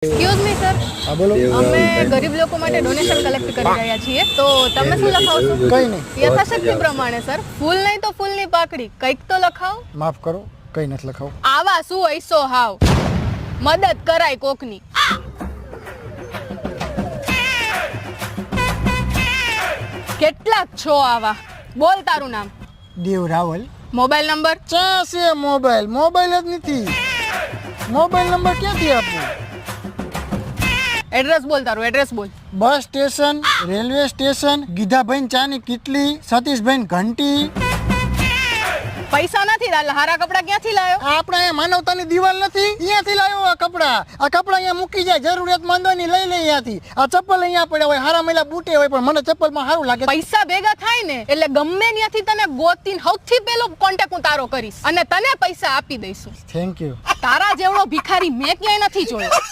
Excuse me sir, હા બોલો. અમે ગરીબ લોકો માટે ડોનેશન કલેક્ટ કરી રહ્યા છીએ, તો તમે શું લખાવશો? કઈ નહીં. યથાશક્તિ પ્રમાણે સર. ફૂલ નહીં તો ફૂલની પાકડી, કંઈક તો લખાવો. માફ કરો, કઈ નથી લખાવું. આવા શું હૈસો હાવ, મદદ કરાય કોકની. કેટલાક છો આવા? બોલ તારું નામ. દેવ રાવલ. Mobile number. ચા છે મોબાઈલ જ નથી. મોબાઈલ નંબર ક્યાંથી આપું? એડ્રેસ બોલ, તારું એડ્રેસ બોલ. બસ સ્ટેશન, રેલવે સ્ટેશન, ગીધાભાઈ ચાની કીટલી, સતીશભાઈ ઘંટી. પૈસા નથી, હારા કપડા ક્યાંથી લાયો? આપણે અહીંયા માનવતાની દિવાલ નથી, અહીંયાથી લાવ્યો આ કપડા અહીંયા મૂકી જાય, જરૂરિયાતમંદોની લઈ લે અહીંયાથી. આ ચપ્પલ અહીંયા પડ્યા હોય, હારા મેલા બૂટે હોય, પણ મને ચપ્પલમાં સારું લાગે. પૈસા ભેગા થાય ને એટલે ગમે ત્યાંથી તને ગોતીને સૌથી પહેલો કોન્ટેક્ટ હું તારો કરીશ અને તને પૈસા આપી દઈશું. Thank you. તારા જેવડો ભિખારી મેં ક્યાંય નથી જોયો.